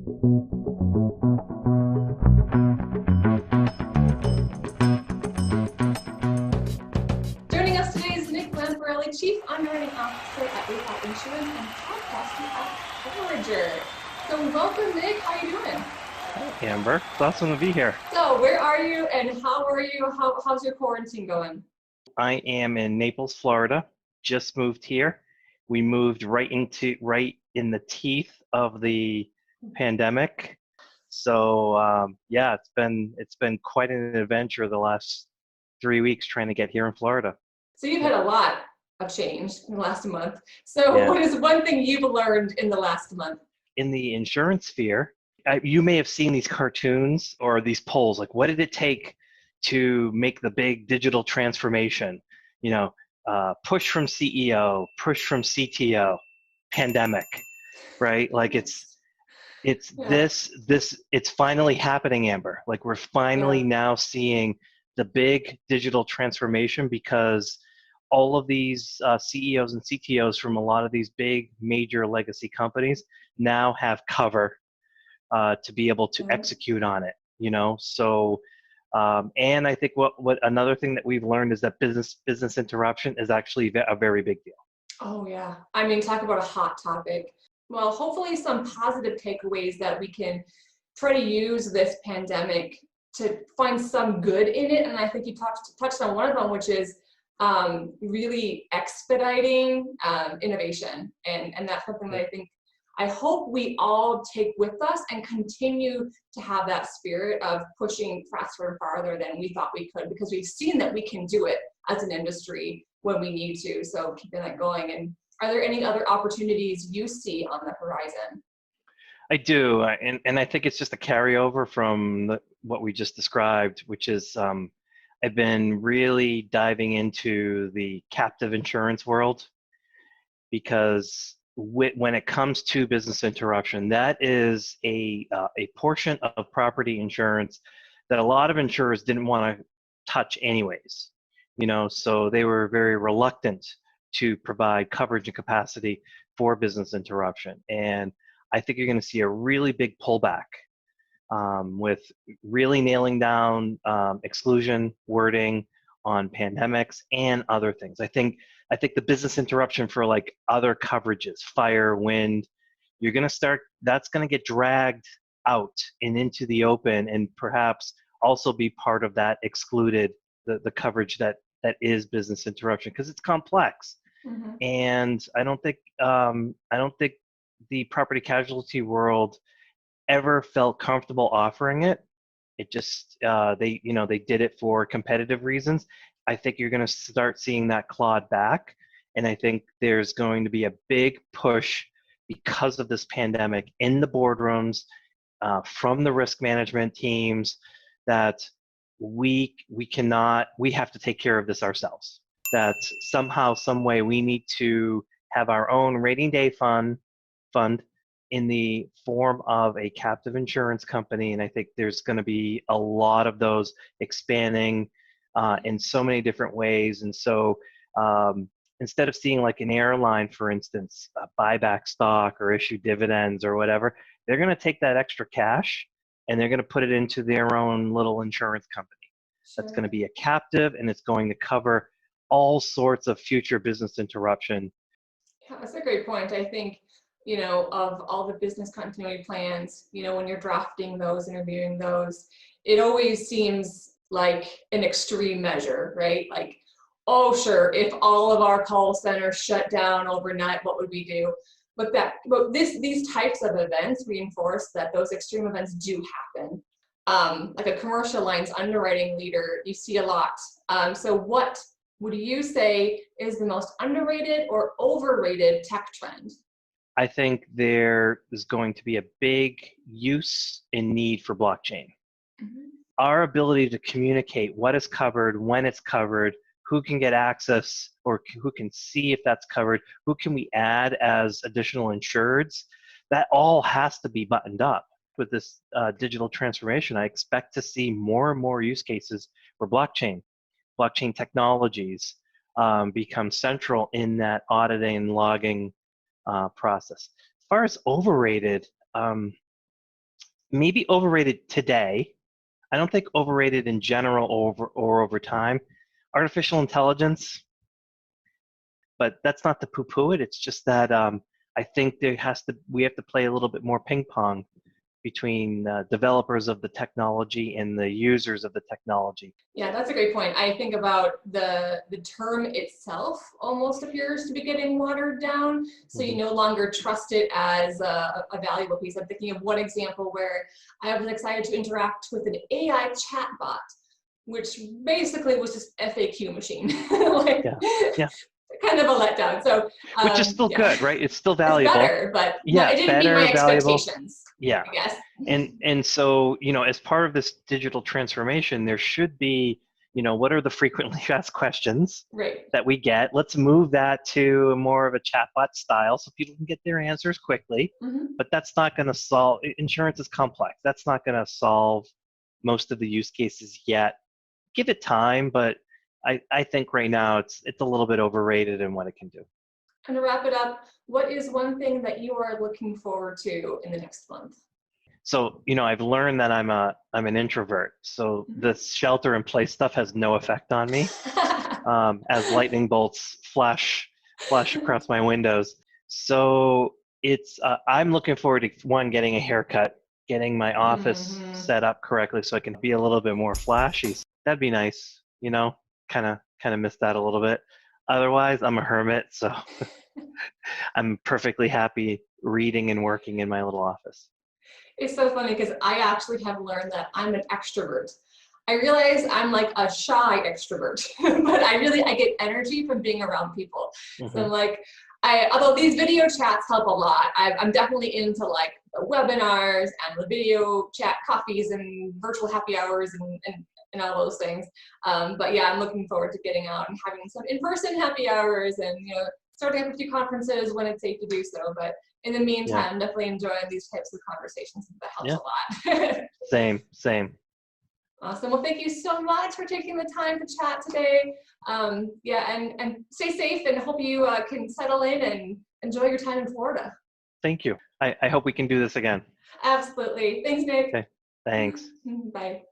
Joining us today is Nick Lamparelli, Chief Underwriting Officer at BPTV Insurance and podcasting at Overrated. So welcome, Nick. How are you doing? Hey, Amber, it's awesome to be here. So where are you and how are you? How's your quarantine going? I am in Naples, Florida. Just moved here. We moved right in the teeth of the pandemic. So yeah, it's been quite an adventure the last 3 weeks trying to get here in Florida. So you've had a lot of change in the last month. So Yeah. What is one thing you've learned in the last month? In the insurance sphere, you may have seen these cartoons or these polls, like what did it take to make the big digital transformation? You know, push from CEO, push from CTO, pandemic, right? Like it's Yeah. it's finally happening, Amber. Like we're finally Yeah. now seeing the big digital transformation because all of these CEOs and CTOs from a lot of these big major legacy companies now have cover to be able to execute on it, you know? So, and I think what another thing that we've learned is that business interruption is actually a very big deal. Oh yeah. I mean, talk about a hot topic. Well, hopefully some positive takeaways that we can try to use this pandemic to find some good in it. And I think you touched on one of them, which is really expediting innovation. And that's something that I hope we all take with us and continue to have that spirit of pushing faster and farther than we thought we could, because we've seen that we can do it as an industry when we need to. So keeping that going. And are there any other opportunities you see on the horizon? I do, and I think it's just a carryover from what we just described, which is I've been really diving into the captive insurance world because when it comes to business interruption, that is a portion of property insurance that a lot of insurers didn't want to touch anyways. You know, so they were very reluctant to provide coverage and capacity for business interruption. And I think you're going to see a really big pullback with really nailing down exclusion wording on pandemics and other things. I think the business interruption for like other coverages, fire, wind, that's going to get dragged out and into the open and perhaps also be part of that excluded, the coverage that is business interruption, because it's complex. Mm-hmm. And I don't think the property casualty world ever felt comfortable offering it. It just they did it for competitive reasons. I think you're going to start seeing that clawed back, and I think there's going to be a big push because of this pandemic in the boardrooms from the risk management teams that we have to take care of this ourselves. That somehow, some way, we need to have our own rating day fund in the form of a captive insurance company. And I think there's going to be a lot of those expanding in so many different ways. And so instead of seeing like an airline, for instance, buy back stock or issue dividends or whatever, they're going to take that extra cash and they're going to put it into their own little insurance company. Sure. That's going to be a captive, and it's going to cover all sorts of future business interruption. Yeah, that's a great point. I think, of all the business continuity plans, when you're drafting those, interviewing those, it always seems like an extreme measure, right? Like, oh, sure, if all of our call centers shut down overnight, what would we do? But these types of events reinforce that those extreme events do happen. Like a commercial lines underwriting leader, you see a lot. So what would you say is the most underrated or overrated tech trend? I think there is going to be a big use and need for blockchain. Mm-hmm. Our ability to communicate what is covered, when it's covered, who can get access or who can see if that's covered, who can we add as additional insureds, that all has to be buttoned up. With this digital transformation, I expect to see more and more use cases where blockchain technologies become central in that auditing and logging process. As far as overrated, maybe overrated today. I don't think overrated in general or over time. Artificial intelligence, but that's not to poo-poo it. It's just that I think we have to play a little bit more ping pong between developers of the technology and the users of the technology. Yeah, that's a great point. I think about the term itself almost appears to be getting watered down, so you no longer trust it as a valuable piece. I'm thinking of one example where I was excited to interact with an AI chatbot, which basically was just FAQ machine. Like, Yeah. kind of a letdown. So, which is still good, right? It's still valuable. It's better, but yeah, it didn't meet my expectations. Yeah, I guess. And so, as part of this digital transformation, there should be, what are the frequently asked questions that we get? Let's move that to more of a chatbot style so people can get their answers quickly. But that's not going to solve. Insurance is complex. That's not going to solve most of the use cases yet. Give it time, but I think right now it's a little bit overrated in what it can do. And to wrap it up, what is one thing that you are looking forward to in the next month? So, I've learned that I'm an introvert. So the shelter in place stuff has no effect on me as lightning bolts flash across my windows. So I'm looking forward to one, getting a haircut, getting my office set up correctly so I can be a little bit more flashy. That'd be nice, kind of miss that a little bit. Otherwise, I'm a hermit, so I'm perfectly happy reading and working in my little office. It's so funny because I actually have learned that I'm an extrovert. I realize I'm like a shy extrovert, but I get energy from being around people. So I'm like, although these video chats help a lot, I'm definitely into like the webinars and the video chat coffees and virtual happy hours and all those things. But yeah, I'm looking forward to getting out and having some in-person happy hours and starting up a few conferences when it's safe to do so. But in the meantime, definitely enjoying these types of conversations. That helps a lot. Same. Awesome. Well, thank you so much for taking the time to chat today. And stay safe and hope you can settle in and enjoy your time in Florida. Thank you. I hope we can do this again. Absolutely. Thanks, Nick. Okay. Thanks. Bye.